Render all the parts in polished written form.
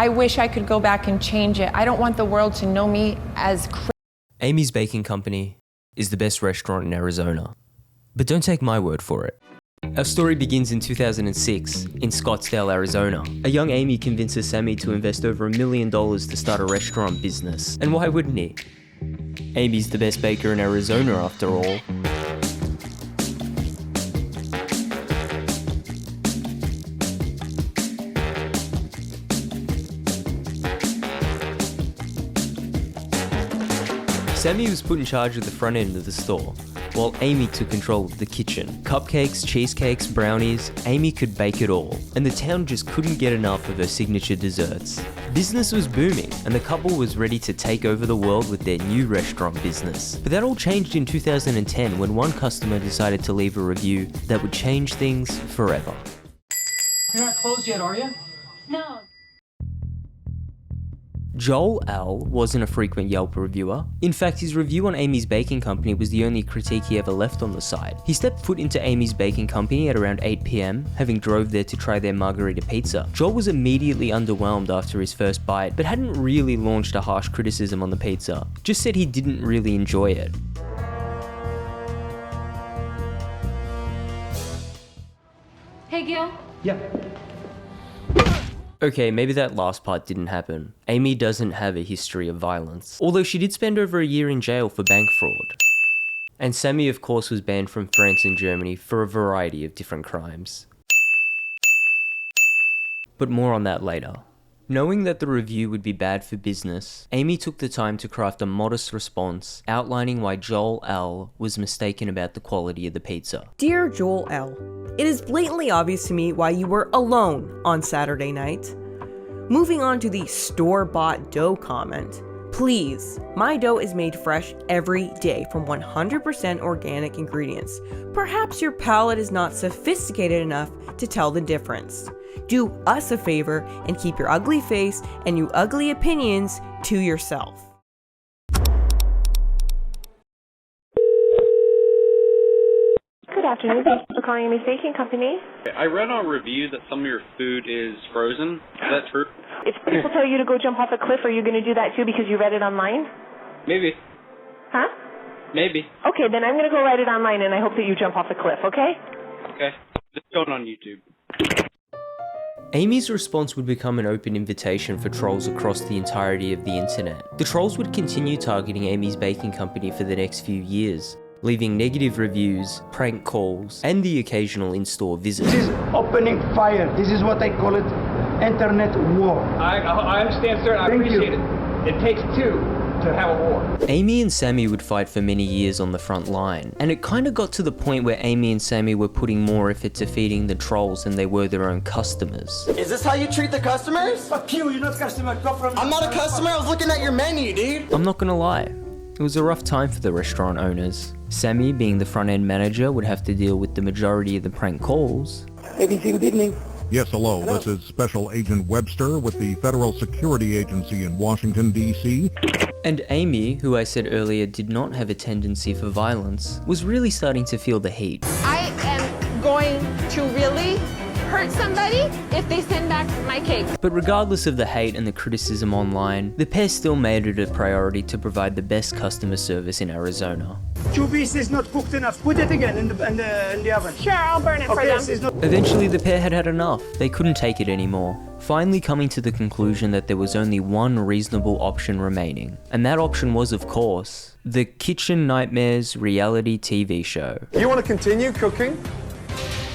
I wish I could go back and change it. I don't want the world to know me as Amy's Baking Company is the best restaurant in Arizona. But don't take my word for it. Our story begins in 2006 in Scottsdale, Arizona. A young Amy convinces Samy to invest over $1 million to start a restaurant business. And why wouldn't he? Amy's the best baker in Arizona after all. Samy was put in charge of the front end of the store, while Amy took control of the kitchen. Cupcakes, cheesecakes, brownies, Amy could bake it all, and the town just couldn't get enough of her signature desserts. Business was booming, and the couple was ready to take over the world with their new restaurant business. But that all changed in 2010 when one customer decided to leave a review that would change things forever. You're not closed yet, are you? No. Joel L. wasn't a frequent Yelp reviewer. In fact, his review on Amy's Baking Company was the only critique he ever left on the site. He stepped foot into Amy's Baking Company at around 8 PM, having drove there to try their margarita pizza. Joel was immediately underwhelmed after his first bite, but hadn't really launched a harsh criticism on the pizza. Just said he didn't really enjoy it. Hey, Gil. Yeah. Okay, maybe that last part didn't happen. Amy doesn't have a history of violence, although she did spend over a year in jail for bank fraud. And Samy, of course, was banned from France and Germany for a variety of different crimes. But more on that later. Knowing that the review would be bad for business, Amy took the time to craft a modest response outlining why Joel L. was mistaken about the quality of the pizza. Dear Joel L., it is blatantly obvious to me why you were alone on Saturday night. Moving on to the store-bought dough comment. Please, my dough is made fresh every day from 100% organic ingredients. Perhaps your palate is not sophisticated enough to tell the difference. Do us a favor and keep your ugly face and your ugly opinions to yourself. Good afternoon. Thank you for calling Amy's Baking Company. I read on a review that some of your food is frozen. Is that true? If people tell you to go jump off a cliff, are you going to do that too because you read it online? Maybe. Huh? Maybe. Okay, then I'm going to go write it online and I hope that you jump off a cliff, okay? Okay. Just going on YouTube. Amy's response would become an open invitation for trolls across the entirety of the internet. The trolls would continue targeting Amy's Baking Company for the next few years, leaving negative reviews, prank calls, and the occasional in-store visit. This is opening fire. This is what I call it, internet war. I understand, sir. I appreciate it. It takes two to have a war. Amy and Samy would fight for many years on the front line, and it kinda got to the point where Amy and Samy were putting more effort to feeding the trolls than they were their own customers. Is this how you treat the customers? Fuck you, you're not customer. Go from I'm not a customer, I was looking at your menu, dude. I'm not gonna lie, it was a rough time for the restaurant owners. Samy, being the front-end manager, would have to deal with the majority of the prank calls. ABC, good evening. Yes, hello. This is Special Agent Webster with the Federal Security Agency in Washington, D.C. And Amy, who I said earlier did not have a tendency for violence, was really starting to feel the heat. I am going to really hurt somebody if they send back my cake. But regardless of the hate and the criticism online, the pair still made it a priority to provide the best customer service in Arizona. 2 pieces not cooked enough. Put it again in the oven. Sure, I'll burn it for them. Eventually the pair had enough. They couldn't take it anymore, finally coming to the conclusion that there was only one reasonable option remaining. And that option was, of course, the Kitchen Nightmares reality TV show. You want to continue cooking?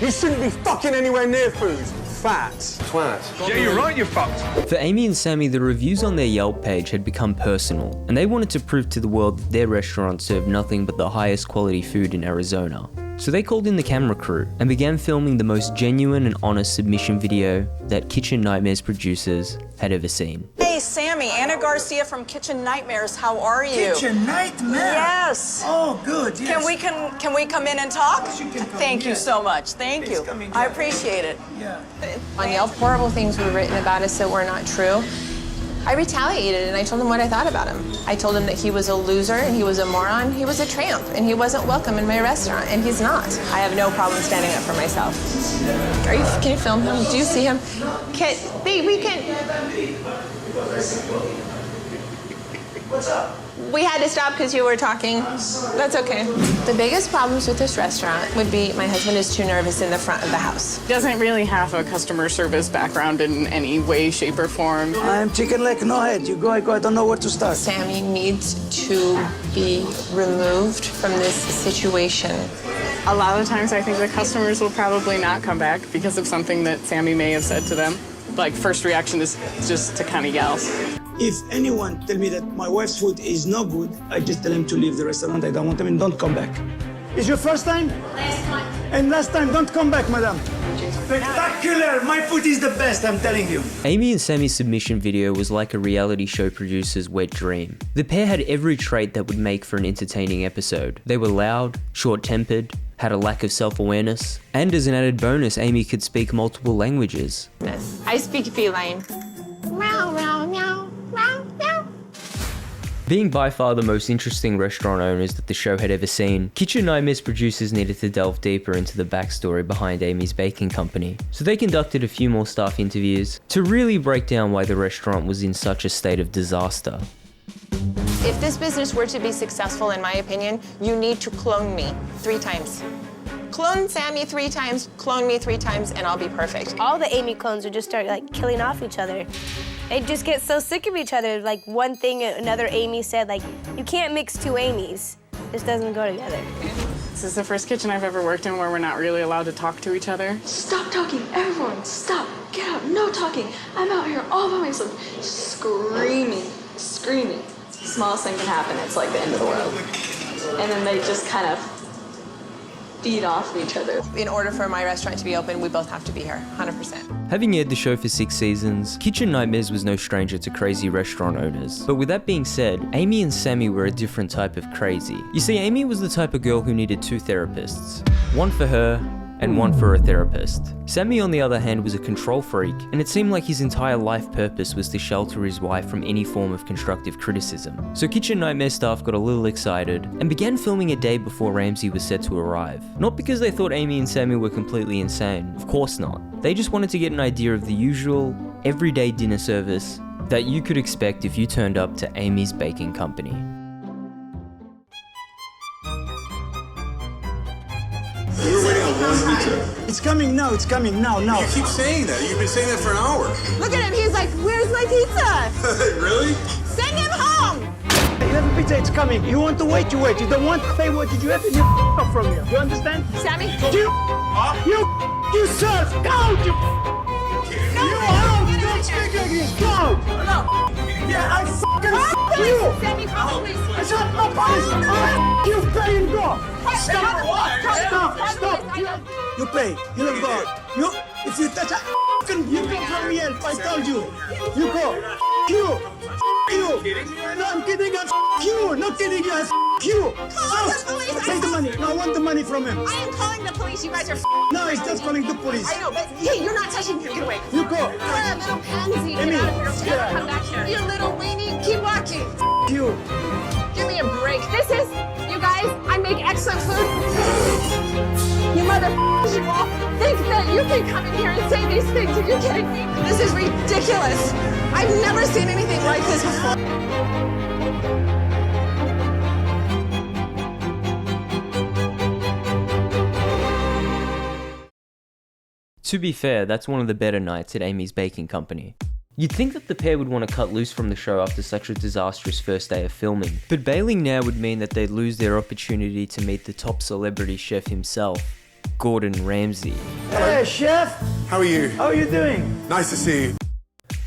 You shouldn't be fucking anywhere near food. Fat. Twat. Yeah, you're right, you're fucked. For Amy and Samy, the reviews on their Yelp page had become personal, and they wanted to prove to the world that their restaurant served nothing but the highest quality food in Arizona. So they called in the camera crew and began filming the most genuine and honest submission video that Kitchen Nightmares producers had ever seen. Hey, Sammy, Anna Garcia from Kitchen Nightmares. How are you? Kitchen Nightmare? Yes. Oh, good, yes. Can we come in and talk? Yes, you can come Thank in, you yes. so much. Thank Please you. come in, I yeah. appreciate it. Yeah. On Yelp, horrible things were written about us that were not true. I retaliated and I told him what I thought about him. I told him that he was a loser and he was a moron, he was a tramp, and he wasn't welcome in my restaurant, and he's not. I have no problem standing up for myself. Can you film him? Do you see him? We can. What's up? We had to stop because you were talking. That's okay. The biggest problems with this restaurant would be my husband is too nervous in the front of the house. Doesn't really have a customer service background in any way, shape, or form. I'm chicken leg, no head. You go, I go, I don't know where to start. Samy needs to be removed from this situation. A lot of times I think the customers will probably not come back because of something that Samy may have said to them. Like, first reaction is just to kind of yell. If anyone tell me that my wife's food is no good, I just tell him to leave the restaurant. I don't want him and don't come back. Is your first time? Last time. And last time, don't come back, madam. Spectacular! My food is the best, I'm telling you. Amy and Sammy's submission video was like a reality show producer's wet dream. The pair had every trait that would make for an entertaining episode. They were loud, short-tempered, had a lack of self-awareness, and as an added bonus, Amy could speak multiple languages. I speak feline. Meow, meow, meow, meow, meow. Being by far the most interesting restaurant owners that the show had ever seen, Kitchen Nightmares producers needed to delve deeper into the backstory behind Amy's baking company. So they conducted a few more staff interviews to really break down why the restaurant was in such a state of disaster. If this business were to be successful, in my opinion, you need to clone me 3 times. Clone Samy 3 times, clone me 3 times, and I'll be perfect. All the Amy clones would just start like killing off each other. They'd just get so sick of each other. Like one thing another Amy said, like, you can't mix 2 Amys. This doesn't go together. This is the first kitchen I've ever worked in where we're not really allowed to talk to each other. Stop talking, everyone, stop, get out, no talking. I'm out here all by myself, screaming. Smallest thing can happen, it's like the end of the world. And then they just kind of feed off of each other. In order for my restaurant to be open, we both have to be here, 100%. Having aired the show for 6 seasons, Kitchen Nightmares was no stranger to crazy restaurant owners. But with that being said, Amy and Samy were a different type of crazy. You see, Amy was the type of girl who needed 2 therapists. One for her, and one for a therapist. Samy, on the other hand, was a control freak, and it seemed like his entire life purpose was to shelter his wife from any form of constructive criticism. So Kitchen Nightmare staff got a little excited and began filming a day before Ramsay was set to arrive. Not because they thought Amy and Samy were completely insane, of course not. They just wanted to get an idea of the usual, everyday dinner service that you could expect if you turned up to Amy's baking company. We were waiting on one pizza. It's coming now. You keep saying that. You've been saying that for an hour. Look at him, he's like, where's my pizza? Really? Send him home! You have a pizza, it's coming. You want to wait, you wait. You don't want to pay, what did you have? You off from here. You understand? Samy? You serve! Go! Don't speak like this! Go! No! Yeah, I fucking you! Samy, call the police! It's not my police! You pay and go! Stop! You pay. You don't go. If you touch a you come from me help. I told you. You go. You. No, I'm kidding. You. Not kidding you. You. Call the police. Take the money. No, I want the money from him. I am calling the police. You guys are No, he's just calling the police. I know, but hey, you're not touching him. Get away. You go. You're a little pansy. Get Amy. out of here. Don't ever come back here. You little weenie. Keep walking. You. Give me a break. You guys, I make excellent food. You motherfuckers, you all think that you can come in here and say these things. Are you kidding me? This is ridiculous. I've never seen anything like this before. To be fair, that's one of the better nights at Amy's baking company. You'd think that the pair would want to cut loose from the show after such a disastrous first day of filming, but bailing now would mean that they'd lose their opportunity to meet the top celebrity chef himself, Gordon Ramsay. Hey, chef! How are you? How are you doing? Nice to see you.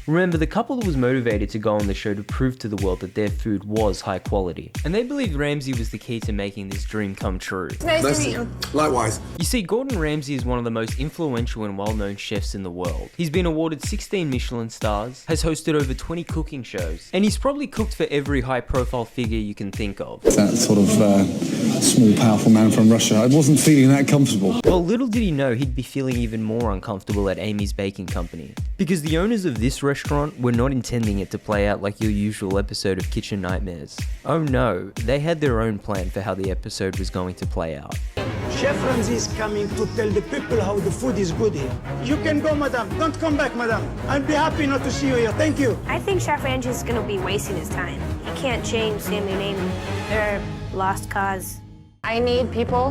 Remember, the couple was motivated to go on the show to prove to the world that their food was high quality, and they believed Ramsay was the key to making this dream come true. Nice to meet you. Likewise. You see, Gordon Ramsay is one of the most influential and well-known chefs in the world. He's been awarded 16 Michelin stars, has hosted over 20 cooking shows, and he's probably cooked for every high-profile figure you can think of. That sort of small, powerful man from Russia, I wasn't feeling that comfortable. Well, little did he know he'd be feeling even more uncomfortable at Amy's baking company, because the owners of this restaurant were not intending it to play out like your usual episode of Kitchen Nightmares. Oh no, they had their own plan for how the episode was going to play out. Chef Ramsay is coming to tell the people how the food is good here. You can go, madam. Don't come back, madam. I'll be happy not to see you here. Thank you. I think Chef Ramsay is going to be wasting his time. He can't change Sammy and Amy. They're lost cause. I need people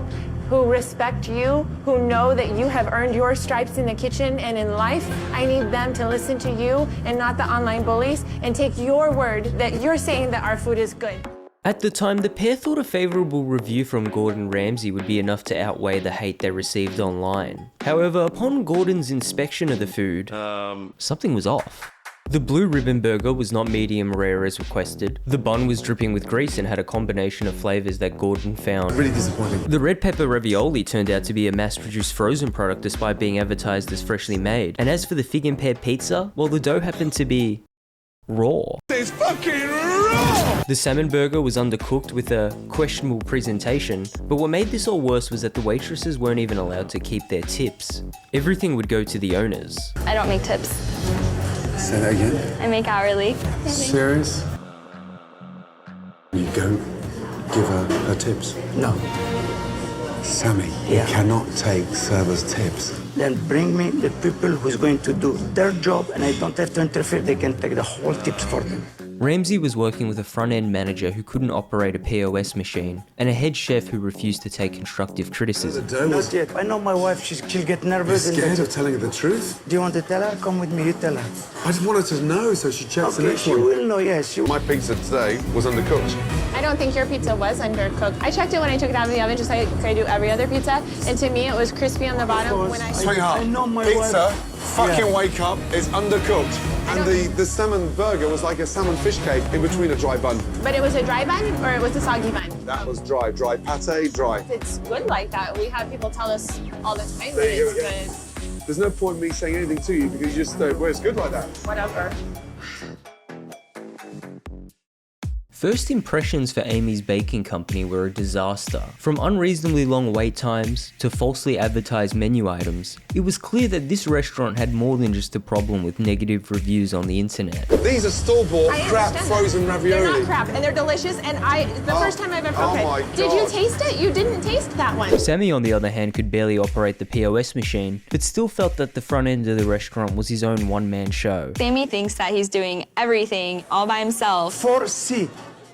who respect you, who know that you have earned your stripes in the kitchen and in life. I need them to listen to you and not the online bullies and take your word that you're saying that our food is good. At the time, the pair thought a favourable review from Gordon Ramsay would be enough to outweigh the hate they received online. However, upon Gordon's inspection of the food, something was off. The blue ribbon burger was not medium rare as requested. The bun was dripping with grease and had a combination of flavours that Gordon found Really disappointing. The red pepper ravioli turned out to be a mass-produced frozen product despite being advertised as freshly made. And as for the fig and pear pizza, well, the dough happened to be raw. It's fucking raw! The salmon burger was undercooked with a questionable presentation, but what made this all worse was that the waitresses weren't even allowed to keep their tips. Everything would go to the owners. I don't make tips. Say that again. I make hourly. Serious? You don't give her tips? No. Sammy, you cannot take servers' tips. Then bring me the people who's going to do their job and I don't have to interfere. They can take the whole tips for them. Ramsay was working with a front-end manager who couldn't operate a POS machine, and a head chef who refused to take constructive criticism. Not yet. I know my wife, she'll get nervous. You're scared of telling her the truth? Do you want to tell her? Come with me, you tell her. I just want her to know so she checks the next she one. will know, yes. My pizza today was undercooked. I don't think your pizza was undercooked. I checked it when I took it out of the oven, just like I do every other pizza, and to me it was crispy on the bottom. When Sweetheart, I know my pizza, wife. fucking wake up, is undercooked. And the salmon burger was like a salmon fish cake in between a dry bun. But it was a dry bun or it was a soggy bun? That was dry pate, dry. It's good like that. We have people tell us all the time that There you it's go. good. There's no point in me saying anything to you because you just well, it's good like that. Whatever. First impressions for Amy's baking company were a disaster. From unreasonably long wait times to falsely advertised menu items, it was clear that this restaurant had more than just a problem with negative reviews on the internet. These are store-bought crap frozen ravioli. They're not crap, and they're delicious, and the first time I've ever... Oh okay. my God. Did you taste it? You didn't taste that one. Sammy, on the other hand, could barely operate the POS machine, but still felt that the front end of the restaurant was his own one-man show. Sammy thinks that he's doing everything all by himself. Foresee.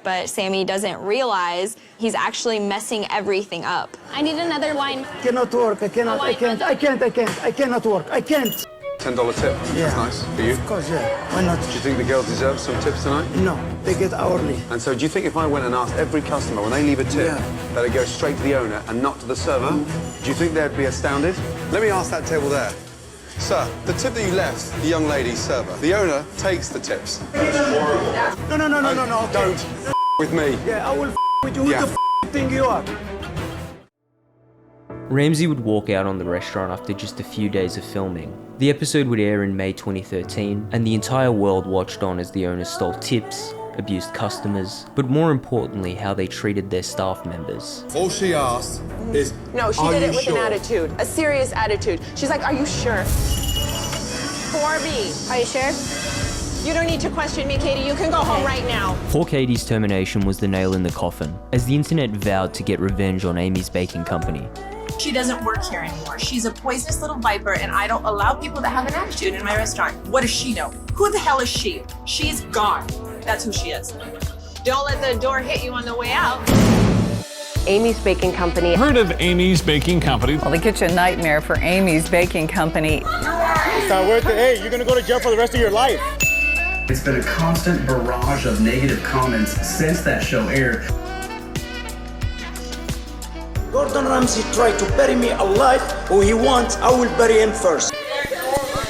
But Sammy doesn't realize he's actually messing everything up. I need another wine. Cannot work. I cannot work. I can't. $10 tip. Yeah. That's nice. For you? Of course, yeah. Why not? Do you think the girls deserve some tips tonight? No, they get hourly. And so do you think if I went and asked every customer when they leave a tip that it goes straight to the owner and not to the server, do you think they'd be astounded? Let me ask that table there. Sir, the tip that you left the young lady's server, the owner takes the tips. No. Don't with me. Yeah, I will with you. Who the think you are? Ramsay would walk out on the restaurant after just a few days of filming. The episode would air in May 2013, and the entire world watched on as the owners stole tips, abused customers, but more importantly, how they treated their staff members. All she asked is, No, she did it with an attitude, a serious attitude. She's like, are you sure? For me. Are you sure? You don't need to question me, Katie. You can go home right now. Poor Katie's termination was the nail in the coffin, as the internet vowed to get revenge on Amy's baking company. She doesn't work here anymore. She's a poisonous little viper, and I don't allow people to have an attitude in my restaurant. What does she know? Who the hell is she? She's gone. That's who she is. Don't let the door hit you on the way out. Amy's Baking Company. Heard of Amy's Baking Company? Well, the kitchen nightmare for Amy's Baking Company. It's not worth it. Hey, you're gonna go to jail for the rest of your life. It's been a constant barrage of negative comments since that show aired. Gordon Ramsay tried to bury me alive. Who he wants, I will bury him first.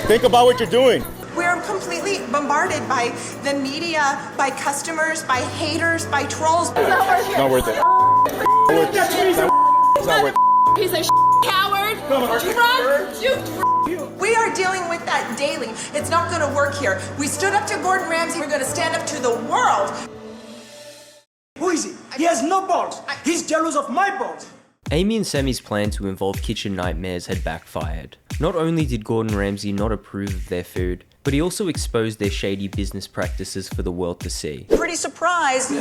Think about what you're doing. We're completely bombarded by the media, by customers, by haters, by trolls. It's not worth it. It's not worth it. He's a coward. We are dealing with that daily. It's not going to work here. We stood up to Gordon Ramsay. We're going to stand up to the world. Who is he? He has no balls. He's jealous of my balls. Amy and Sammy's plan to involve kitchen nightmares had backfired. Not only did Gordon Ramsay not approve of their food, but he also exposed their shady business practices for the world to see. Pretty surprised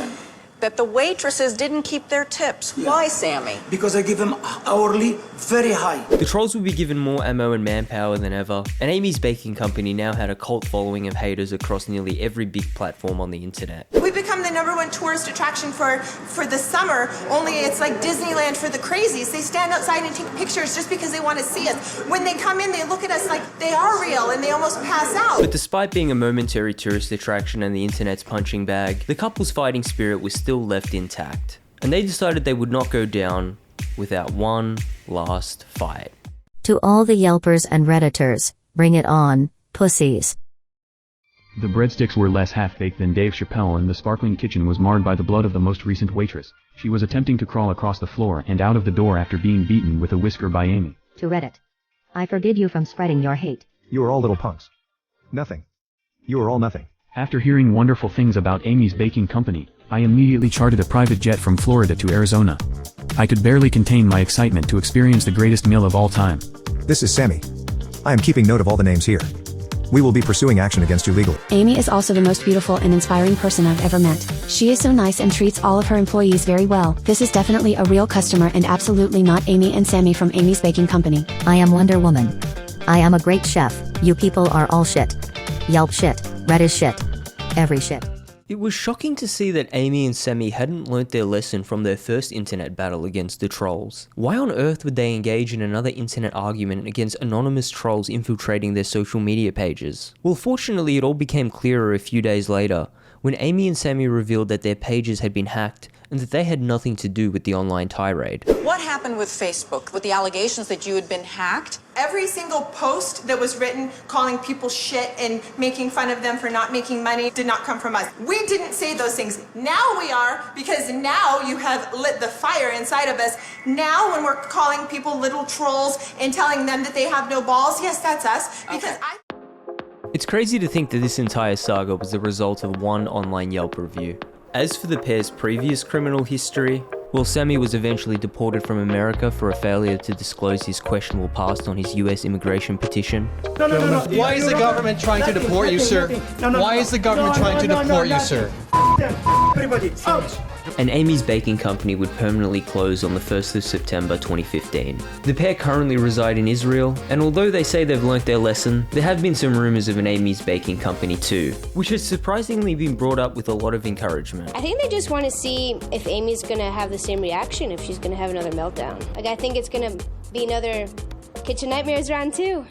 that the waitresses didn't keep their tips. Yeah. Why, Sammy? Because I give them hourly very high. The trolls would be given more ammo and manpower than ever, and Amy's Baking Company now had a cult following of haters across nearly every big platform on the internet. We become the #1 tourist attraction for the summer, only it's like Disneyland for the crazies. They stand outside and take pictures just because they want to see us. When they come in, they look at us like they are real and they almost pass out. But despite being a momentary tourist attraction and the internet's punching bag, the couple's fighting spirit was still left intact. And they decided they would not go down without one last fight. To all the Yelpers and Redditors, bring it on, pussies. The breadsticks were less half-baked than Dave Chappelle, and the sparkling kitchen was marred by the blood of the most recent waitress. She was attempting to crawl across the floor and out of the door after being beaten with a whisker by Amy. To Reddit. I forbid you from spreading your hate. You are all little punks. Nothing. You are all nothing. After hearing wonderful things about Amy's Baking Company, I immediately chartered a private jet from Florida to Arizona. I could barely contain my excitement to experience the greatest meal of all time. This is Sammy. I am keeping note of all the names here. We will be pursuing action against you legally. Amy is also the most beautiful and inspiring person I've ever met. She is so nice and treats all of her employees very well. This is definitely a real customer and absolutely not Amy and Sammy from Amy's Baking Company. I am Wonder Woman. I am a great chef. You people are all shit. Yelp shit. Reddit shit. Every shit. It was shocking to see that Amy and Samy hadn't learnt their lesson from their first internet battle against the trolls. Why on earth would they engage in another internet argument against anonymous trolls infiltrating their social media pages? Well, fortunately, it all became clearer a few days later, when Amy and Samy revealed that their pages had been hacked and that they had nothing to do with the online tirade. What happened with Facebook, with the allegations that you had been hacked? Every single post that was written calling people shit and making fun of them for not making money did not come from us. We didn't say those things. Now we are, because now you have lit the fire inside of us. Now when we're calling people little trolls and telling them that they have no balls, yes, that's us. Because It's crazy to think that this entire saga was the result of one online Yelp review. As for the pair's previous criminal history, well, Samy was eventually deported from America for a failure to disclose his questionable past on his US immigration petition. No. Why is the government trying to deport you, sir? Why is the government trying to deport you, sir? Everybody, out! And Amy's Baking Company would permanently close on the 1st of September 2015. The pair currently reside in Israel, and although they say they've learnt their lesson, there have been some rumours of an Amy's Baking Company too, which has surprisingly been brought up with a lot of encouragement. I think they just want to see if Amy's gonna have the same reaction, if she's gonna have another meltdown. Like, I think it's gonna be another Kitchen Nightmares round 2.